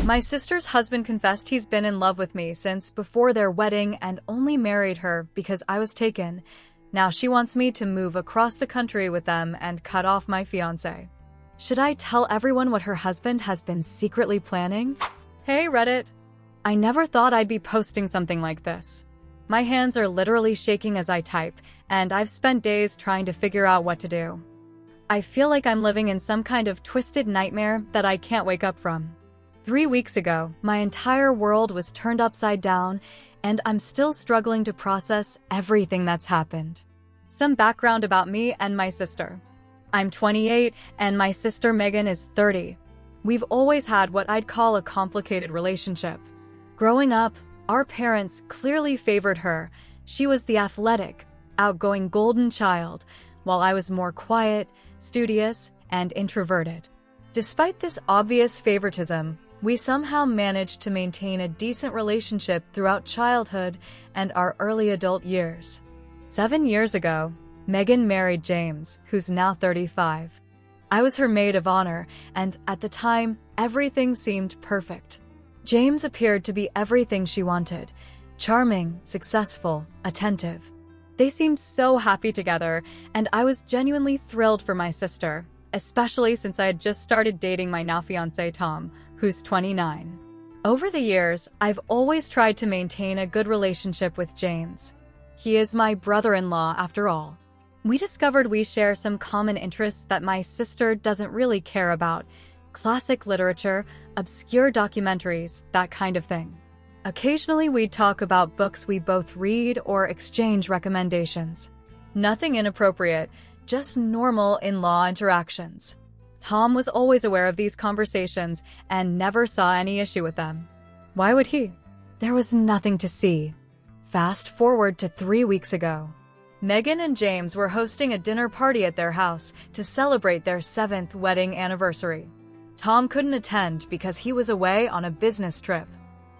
My sister's husband confessed he's been in love with me since before their wedding and only married her because I was taken. Now she wants me to move across the country with them and cut off my fiancé. Should I tell everyone what her husband has been secretly planning? Hey, Reddit. I never thought I'd be posting something like this. My hands are literally shaking as I type, and I've spent days trying to figure out what to do. I feel like I'm living in some kind of twisted nightmare that I can't wake up from. 3 weeks ago, my entire world was turned upside down, and I'm still struggling to process everything that's happened. Some background about me and my sister. I'm 28, and my sister Megan is 30. We've always had what I'd call a complicated relationship. Growing up, our parents clearly favored her. She was the athletic, outgoing golden child, while I was more quiet, studious, and introverted. Despite this obvious favoritism, we somehow managed to maintain a decent relationship throughout childhood and our early adult years. 7 years ago, Megan married James, who's now 35. I was her maid of honor, and at the time, everything seemed perfect. James appeared to be everything she wanted: charming, successful, attentive. They seemed so happy together, and I was genuinely thrilled for my sister, especially since I had just started dating my now fiancé Tom, who's 29. Over the years, I've always tried to maintain a good relationship with James. He is my brother-in-law after all. We discovered we share some common interests that my sister doesn't really care about: classic literature, obscure documentaries, that kind of thing. Occasionally we'd talk about books we both read or exchange recommendations. Nothing inappropriate, just normal in-law interactions. Tom was always aware of these conversations and never saw any issue with them. Why would he? There was nothing to see. Fast forward to 3 weeks ago. Megan and James were hosting a dinner party at their house to celebrate their 7th wedding anniversary. Tom couldn't attend because he was away on a business trip.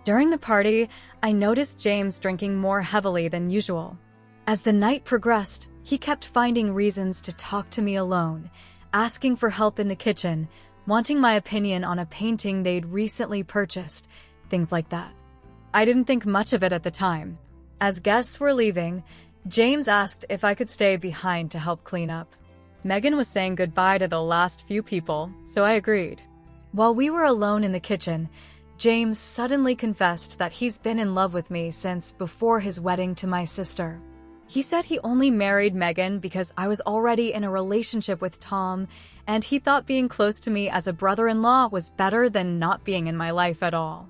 During the party, I noticed James drinking more heavily than usual. As the night progressed, he kept finding reasons to talk to me alone, asking for help in the kitchen, wanting my opinion on a painting they'd recently purchased, things like that. I didn't think much of it at the time. As guests were leaving, James asked if I could stay behind to help clean up. Megan was saying goodbye to the last few people, so I agreed. While we were alone in the kitchen, James suddenly confessed that he's been in love with me since before his wedding to my sister. He said he only married Megan because I was already in a relationship with Tom, and he thought being close to me as a brother-in-law was better than not being in my life at all.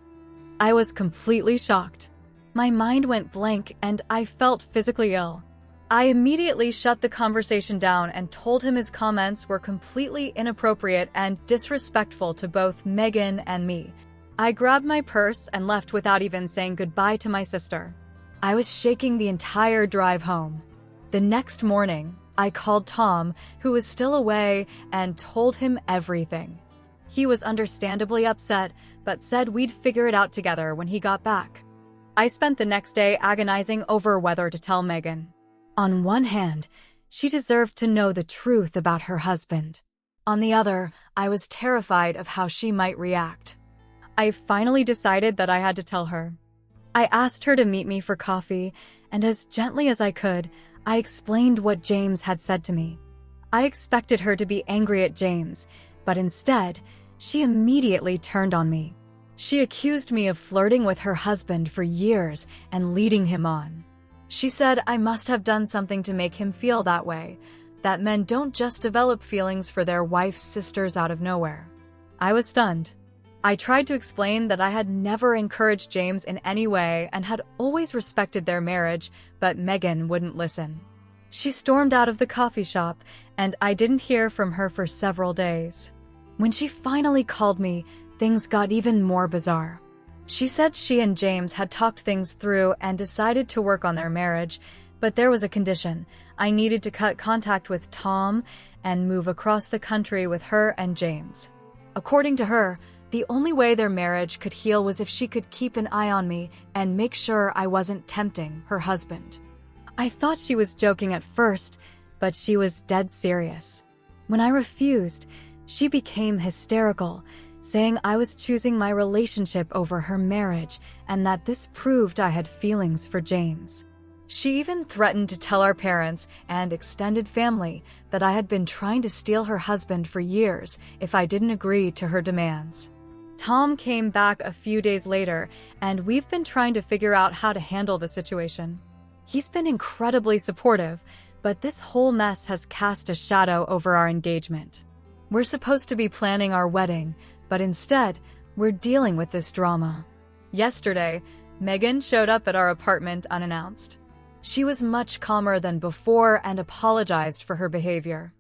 I was completely shocked. My mind went blank and I felt physically ill. I immediately shut the conversation down and told him his comments were completely inappropriate and disrespectful to both Megan and me. I grabbed my purse and left without even saying goodbye to my sister. I was shaking the entire drive home. The next morning, I called Tom, who was still away, and told him everything. He was understandably upset, but said we'd figure it out together when he got back. I spent the next day agonizing over whether to tell Megan. On one hand, she deserved to know the truth about her husband. On the other, I was terrified of how she might react. I finally decided that I had to tell her. I asked her to meet me for coffee, and as gently as I could, I explained what James had said to me. I expected her to be angry at James, but instead, she immediately turned on me. She accused me of flirting with her husband for years and leading him on. She said I must have done something to make him feel that way, that men don't just develop feelings for their wife's sisters out of nowhere. I was stunned. I tried to explain that I had never encouraged James in any way and had always respected their marriage, but Megan wouldn't listen. She stormed out of the coffee shop, and I didn't hear from her for several days. When she finally called me, things got even more bizarre. She said she and James had talked things through and decided to work on their marriage, but there was a condition. I needed to cut contact with Tom and move across the country with her and James. According to her, the only way their marriage could heal was if she could keep an eye on me and make sure I wasn't tempting her husband. I thought she was joking at first, but she was dead serious. When I refused, she became hysterical, saying I was choosing my relationship over her marriage and that this proved I had feelings for James. She even threatened to tell our parents and extended family that I had been trying to steal her husband for years if I didn't agree to her demands. Tom came back a few days later, and we've been trying to figure out how to handle the situation. He's been incredibly supportive, but this whole mess has cast a shadow over our engagement. We're supposed to be planning our wedding, but instead, we're dealing with this drama. Yesterday, Megan showed up at our apartment unannounced. She was much calmer than before and apologized for her behavior.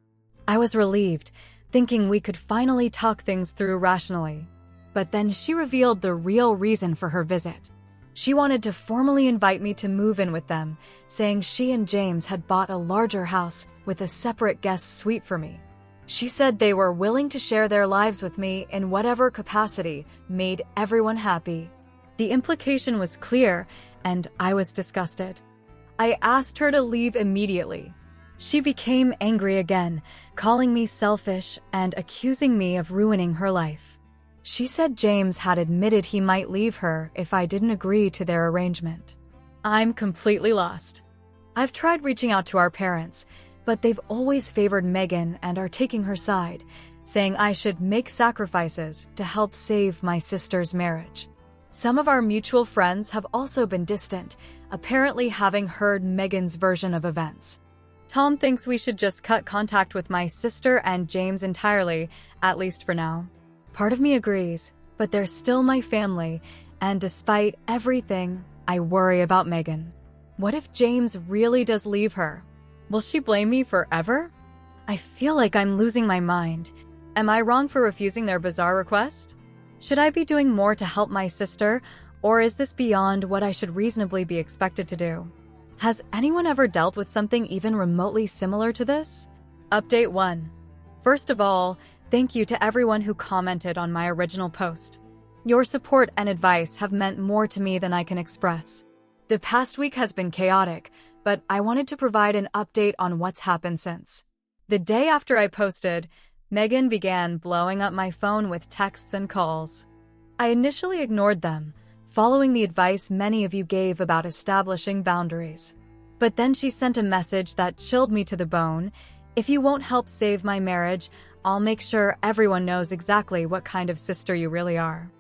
I was relieved, thinking we could finally talk things through rationally. But then she revealed the real reason for her visit. She wanted to formally invite me to move in with them, saying she and James had bought a larger house with a separate guest suite for me. She said they were willing to share their lives with me in whatever capacity made everyone happy. The implication was clear, and I was disgusted. I asked her to leave immediately. She became angry again, calling me selfish and accusing me of ruining her life. She said James had admitted he might leave her if I didn't agree to their arrangement. I'm completely lost. I've tried reaching out to our parents, but they've always favored Megan and are taking her side, saying I should make sacrifices to help save my sister's marriage. Some of our mutual friends have also been distant, apparently having heard Megan's version of events. Tom thinks we should just cut contact with my sister and James entirely, at least for now. Part of me agrees, but they're still my family, and despite everything, I worry about Megan. What if James really does leave her? Will she blame me forever? I feel like I'm losing my mind. Am I wrong for refusing their bizarre request? Should I be doing more to help my sister, or is this beyond what I should reasonably be expected to do? Has anyone ever dealt with something even remotely similar to this? Update 1. First of all, thank you to everyone who commented on my original post. Your support and advice have meant more to me than I can express. The past week has been chaotic, but I wanted to provide an update on what's happened since. The day after I posted, Megan began blowing up my phone with texts and calls. I initially ignored them, following the advice many of you gave about establishing boundaries. But then she sent a message that chilled me to the bone. If you won't help save my marriage, I'll make sure everyone knows exactly what kind of sister you really are.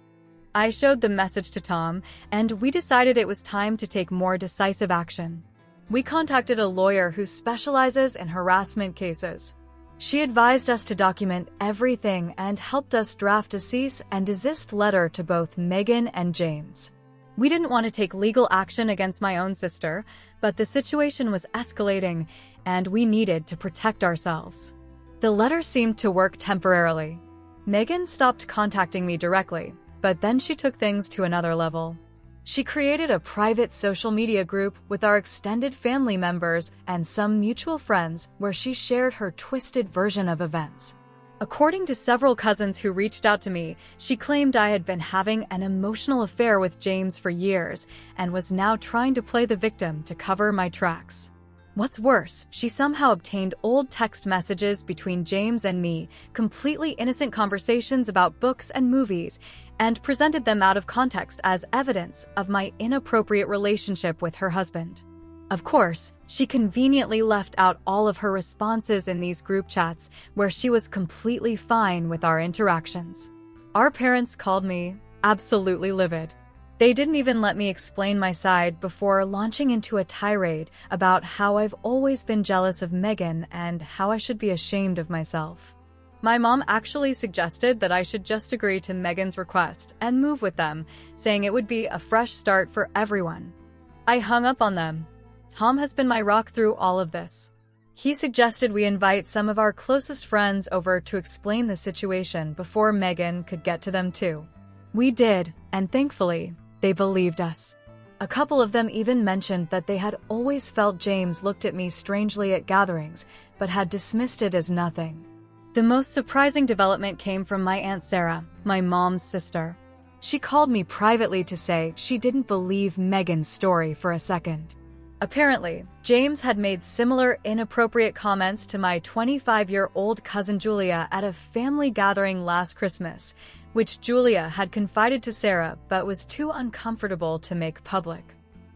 I showed the message to Tom, and we decided it was time to take more decisive action. We contacted a lawyer who specializes in harassment cases. She advised us to document everything and helped us draft a cease and desist letter to both Megan and James. We didn't want to take legal action against my own sister, but the situation was escalating, and we needed to protect ourselves. The letter seemed to work temporarily. Megan stopped contacting me directly, but then she took things to another level. She created a private social media group with our extended family members and some mutual friends where she shared her twisted version of events. According to several cousins who reached out to me, she claimed I had been having an emotional affair with James for years and was now trying to play the victim to cover my tracks. What's worse, she somehow obtained old text messages between James and me, completely innocent conversations about books and movies, and presented them out of context as evidence of my inappropriate relationship with her husband. Of course, she conveniently left out all of her responses in these group chats where she was completely fine with our interactions. Our parents called me absolutely livid. They didn't even let me explain my side before launching into a tirade about how I've always been jealous of Megan and how I should be ashamed of myself. My mom actually suggested that I should just agree to Megan's request and move with them, saying it would be a fresh start for everyone. I hung up on them. Tom has been my rock through all of this. He suggested we invite some of our closest friends over to explain the situation before Megan could get to them too. We did, and thankfully, they believed us. A couple of them even mentioned that they had always felt James looked at me strangely at gatherings, but had dismissed it as nothing. The most surprising development came from my Aunt Sarah, my mom's sister. She called me privately to say she didn't believe Megan's story for a second. Apparently, James had made similar inappropriate comments to my 25-year-old cousin Julia at a family gathering last Christmas, which Julia had confided to Sarah but was too uncomfortable to make public.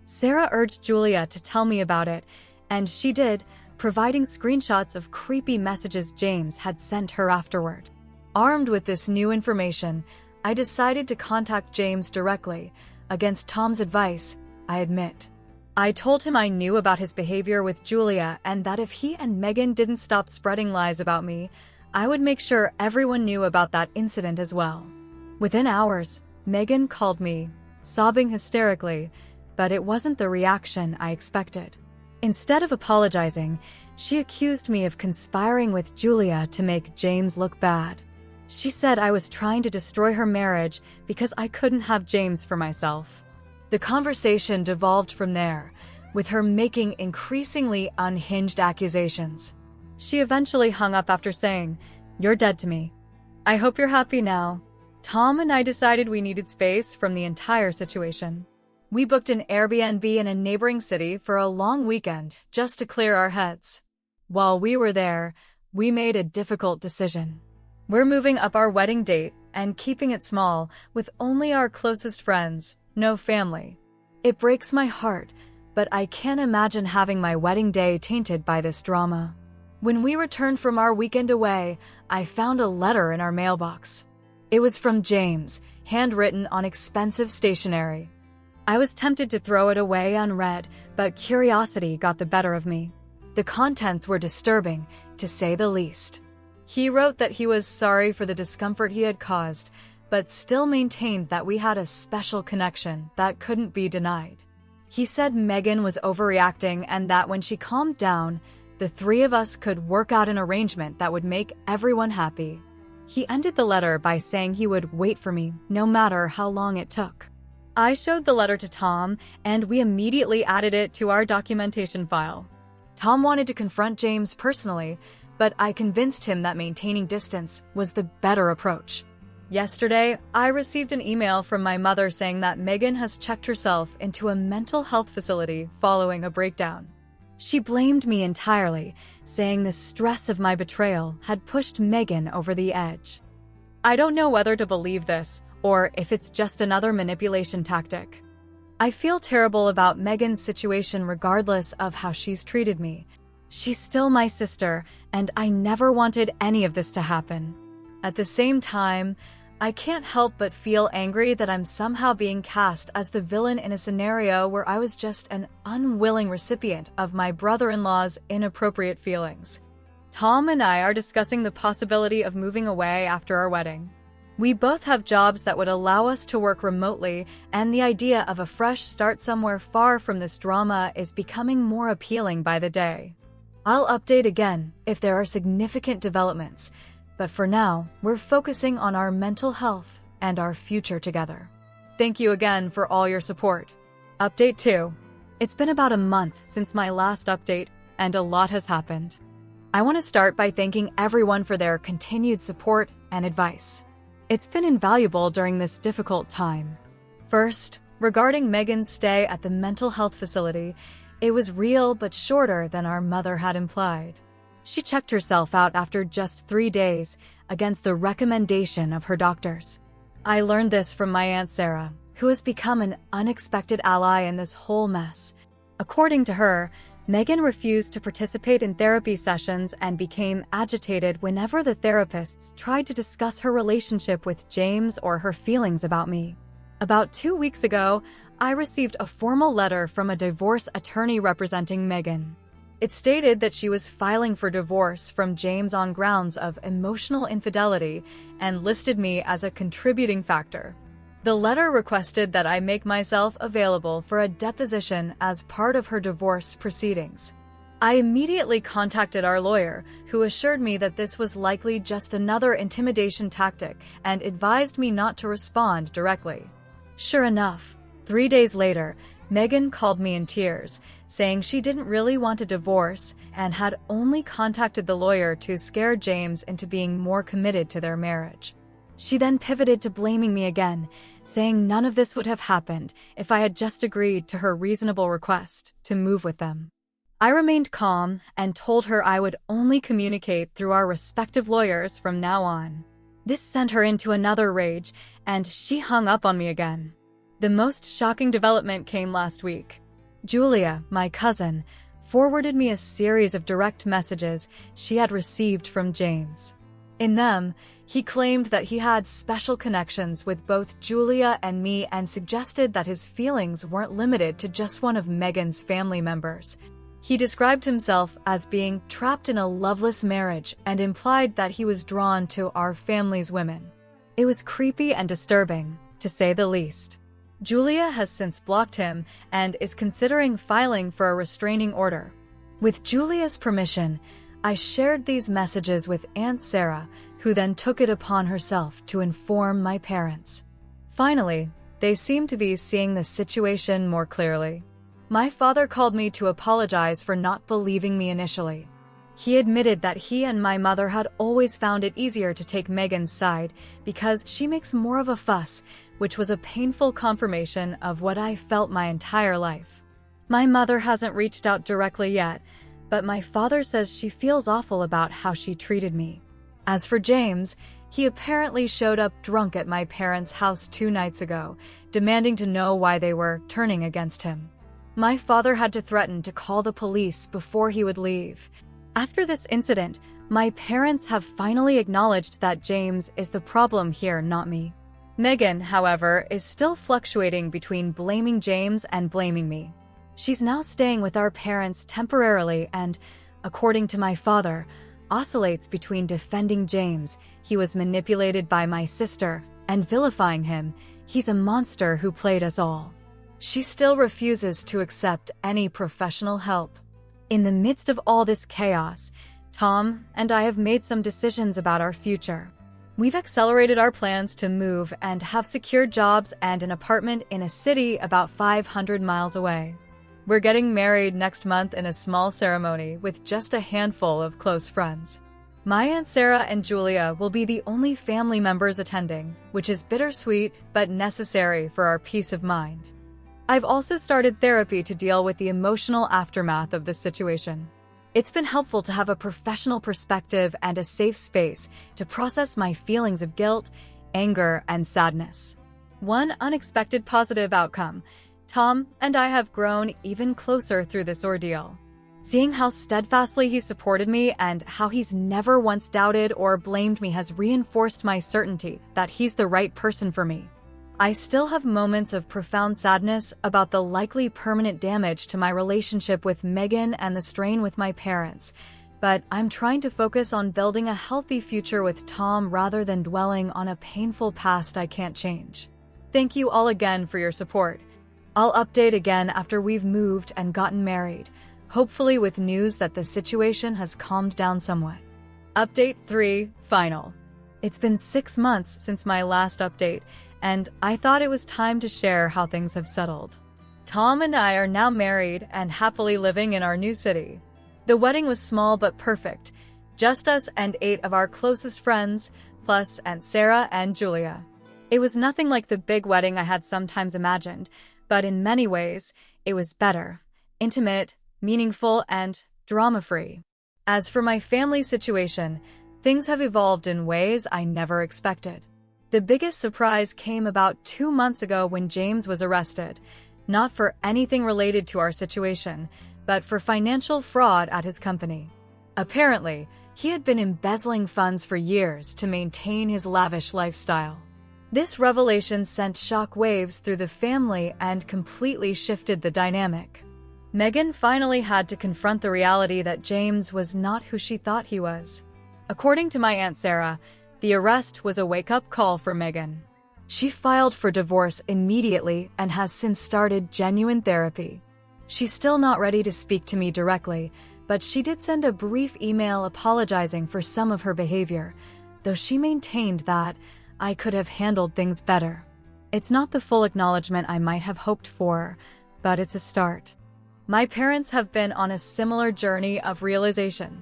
Sarah urged Julia to tell me about it, and she did, providing screenshots of creepy messages James had sent her afterward. Armed with this new information, I decided to contact James directly, against Tom's advice, I admit. I told him I knew about his behavior with Julia and that if he and Megan didn't stop spreading lies about me, I would make sure everyone knew about that incident as well. Within hours, Megan called me, sobbing hysterically, but it wasn't the reaction I expected. Instead of apologizing, she accused me of conspiring with Julia to make James look bad. She said I was trying to destroy her marriage because I couldn't have James for myself. The conversation devolved from there, with her making increasingly unhinged accusations. She eventually hung up after saying, "You're dead to me. I hope you're happy now." Tom and I decided we needed space from the entire situation. We booked an Airbnb in a neighboring city for a long weekend just to clear our heads. While we were there, we made a difficult decision. We're moving up our wedding date and keeping it small with only our closest friends, no family. It breaks my heart, but I can't imagine having my wedding day tainted by this drama. When we returned from our weekend away, I found a letter in our mailbox. It was from James, handwritten on expensive stationery. I was tempted to throw it away unread, but curiosity got the better of me. The contents were disturbing, to say the least. He wrote that he was sorry for the discomfort he had caused, but still maintained that we had a special connection that couldn't be denied. He said Megan was overreacting and that when she calmed down, the three of us could work out an arrangement that would make everyone happy. He ended the letter by saying he would wait for me, no matter how long it took. I showed the letter to Tom, and we immediately added it to our documentation file. Tom wanted to confront James personally, but I convinced him that maintaining distance was the better approach. Yesterday, I received an email from my mother saying that Megan has checked herself into a mental health facility following a breakdown. She blamed me entirely, saying the stress of my betrayal had pushed Megan over the edge. I don't know whether to believe this, or if it's just another manipulation tactic. I feel terrible about Megan's situation regardless of how she's treated me. She's still my sister, and I never wanted any of this to happen. At the same time, I can't help but feel angry that I'm somehow being cast as the villain in a scenario where I was just an unwilling recipient of my brother-in-law's inappropriate feelings. Tom and I are discussing the possibility of moving away after our wedding. We both have jobs that would allow us to work remotely, and the idea of a fresh start somewhere far from this drama is becoming more appealing by the day. I'll update again if there are significant developments, but for now, we're focusing on our mental health and our future together. Thank you again for all your support. Update 2. It's been about a month since my last update, and a lot has happened. I want to start by thanking everyone for their continued support and advice. It's been invaluable during this difficult time. First, regarding Megan's stay at the mental health facility, it was real but shorter than our mother had implied. She checked herself out after just 3 days, against the recommendation of her doctors. I learned this from my Aunt Sarah, who has become an unexpected ally in this whole mess. According to her, Megan refused to participate in therapy sessions and became agitated whenever the therapists tried to discuss her relationship with James or her feelings about me. About 2 weeks ago, I received a formal letter from a divorce attorney representing Megan. It stated that she was filing for divorce from James on grounds of emotional infidelity and listed me as a contributing factor. The letter requested that I make myself available for a deposition as part of her divorce proceedings. I immediately contacted our lawyer, who assured me that this was likely just another intimidation tactic and advised me not to respond directly. Sure enough, 3 days later, Megan called me in tears, saying she didn't really want a divorce and had only contacted the lawyer to scare James into being more committed to their marriage. She then pivoted to blaming me again, saying none of this would have happened if I had just agreed to her reasonable request to move with them. I remained calm and told her I would only communicate through our respective lawyers from now on. This sent her into another rage, and she hung up on me again. The most shocking development came last week. Julia, my cousin, forwarded me a series of direct messages she had received from James. In them, he claimed that he had special connections with both Julia and me and suggested that his feelings weren't limited to just one of Megan's family members. He described himself as being trapped in a loveless marriage and implied that he was drawn to our family's women. It was creepy and disturbing, to say the least. Julia has since blocked him and is considering filing for a restraining order. With Julia's permission, I shared these messages with Aunt Sarah, who then took it upon herself to inform my parents. Finally, they seem to be seeing the situation more clearly. My father called me to apologize for not believing me initially. He admitted that he and my mother had always found it easier to take Megan's side because she makes more of a fuss, which was a painful confirmation of what I felt my entire life. My mother hasn't reached out directly yet, but my father says she feels awful about how she treated me. As for James, he apparently showed up drunk at my parents' house 2 nights ago, demanding to know why they were turning against him. My father had to threaten to call the police before he would leave. After this incident, my parents have finally acknowledged that James is the problem here, not me. Megan, however, is still fluctuating between blaming James and blaming me. She's now staying with our parents temporarily and, according to my father, oscillates between defending James, he was manipulated by my sister, and vilifying him, he's a monster who played us all. She still refuses to accept any professional help. In the midst of all this chaos, Tom and I have made some decisions about our future. We've accelerated our plans to move and have secured jobs and an apartment in a city about 500 miles away. We're getting married next month in a small ceremony with just a handful of close friends. My Aunt Sarah and Julia will be the only family members attending, which is bittersweet but necessary for our peace of mind. I've also started therapy to deal with the emotional aftermath of this situation. It's been helpful to have a professional perspective and a safe space to process my feelings of guilt, anger, and sadness. One unexpected positive outcome: Tom and I have grown even closer through this ordeal. Seeing how steadfastly he supported me and how he's never once doubted or blamed me has reinforced my certainty that he's the right person for me. I still have moments of profound sadness about the likely permanent damage to my relationship with Megan and the strain with my parents, but I'm trying to focus on building a healthy future with Tom rather than dwelling on a painful past I can't change. Thank you all again for your support. I'll update again after we've moved and gotten married, hopefully with news that the situation has calmed down somewhat. Update 3, final. It's been 6 months since my last update, and I thought it was time to share how things have settled. Tom and I are now married and happily living in our new city. The wedding was small but perfect, just us and 8 of our closest friends, plus Aunt Sarah and Julia. It was nothing like the big wedding I had sometimes imagined, but in many ways, it was better, intimate, meaningful, and drama-free. As for my family situation, things have evolved in ways I never expected. The biggest surprise came about 2 months ago when James was arrested, not for anything related to our situation, but for financial fraud at his company. Apparently, he had been embezzling funds for years to maintain his lavish lifestyle. This revelation sent shock waves through the family and completely shifted the dynamic. Megan finally had to confront the reality that James was not who she thought he was. According to my Aunt Sarah, the arrest was a wake-up call for Megan. She filed for divorce immediately and has since started genuine therapy. She's still not ready to speak to me directly, but she did send a brief email apologizing for some of her behavior, though she maintained that I could have handled things better. It's not the full acknowledgement I might have hoped for, but it's a start. My parents have been on a similar journey of realization.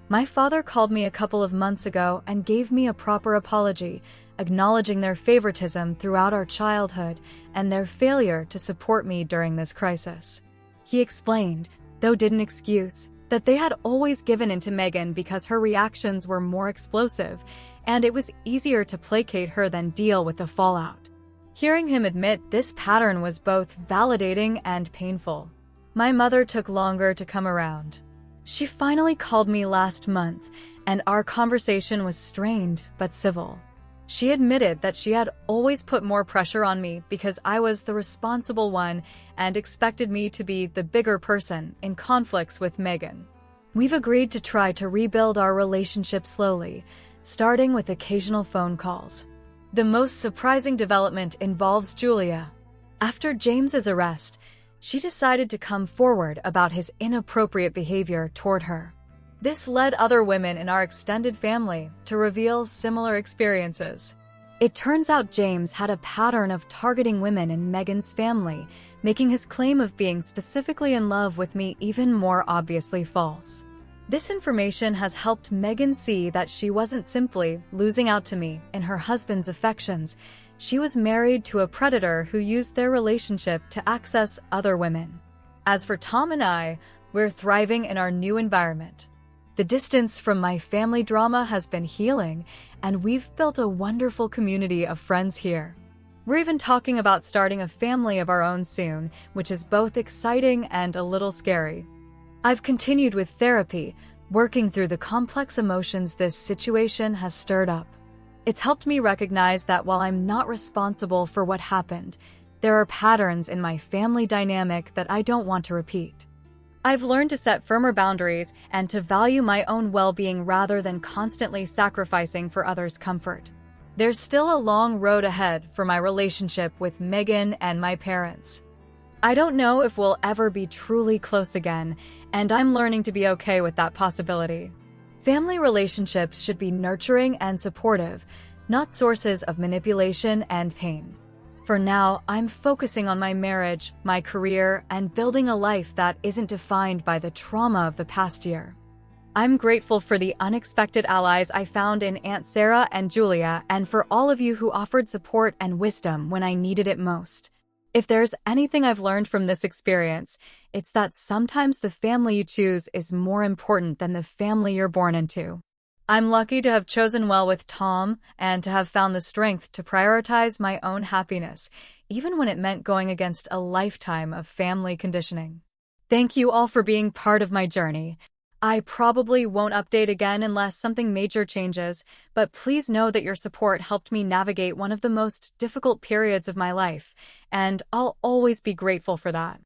My father called me a couple of months ago and gave me a proper apology, acknowledging their favoritism throughout our childhood and their failure to support me during this crisis. He explained, though didn't excuse, that they had always given in to Megan because her reactions were more explosive, and it was easier to placate her than deal with the fallout. Hearing him admit this pattern was both validating and painful. My mother took longer to come around. She finally called me last month, and our conversation was strained but civil. She admitted that she had always put more pressure on me because I was the responsible one and expected me to be the bigger person in conflicts with Megan. We've agreed to try to rebuild our relationship slowly, starting with occasional phone calls. The most surprising development involves Julia. After James's arrest, she decided to come forward about his inappropriate behavior toward her. This led other women in our extended family to reveal similar experiences. It turns out James had a pattern of targeting women in Megan's family, making his claim of being specifically in love with me even more obviously false. This information has helped Megan see that she wasn't simply losing out to me in her husband's affections. She was married to a predator who used their relationship to access other women. As for Tom and I, we're thriving in our new environment. The distance from my family drama has been healing, and we've built a wonderful community of friends here. We're even talking about starting a family of our own soon, which is both exciting and a little scary. I've continued with therapy, working through the complex emotions this situation has stirred up. It's helped me recognize that while I'm not responsible for what happened, there are patterns in my family dynamic that I don't want to repeat. I've learned to set firmer boundaries and to value my own well-being rather than constantly sacrificing for others' comfort. There's still a long road ahead for my relationship with Megan and my parents. I don't know if we'll ever be truly close again, and I'm learning to be okay with that possibility. Family relationships should be nurturing and supportive, not sources of manipulation and pain. For now, I'm focusing on my marriage, my career, and building a life that isn't defined by the trauma of the past year. I'm grateful for the unexpected allies I found in Aunt Sarah and Julia, and for all of you who offered support and wisdom when I needed it most. If there's anything I've learned from this experience, it's that sometimes the family you choose is more important than the family you're born into. I'm lucky to have chosen well with Tom and to have found the strength to prioritize my own happiness, even when it meant going against a lifetime of family conditioning. Thank you all for being part of my journey. I probably won't update again unless something major changes, but please know that your support helped me navigate one of the most difficult periods of my life, and I'll always be grateful for that.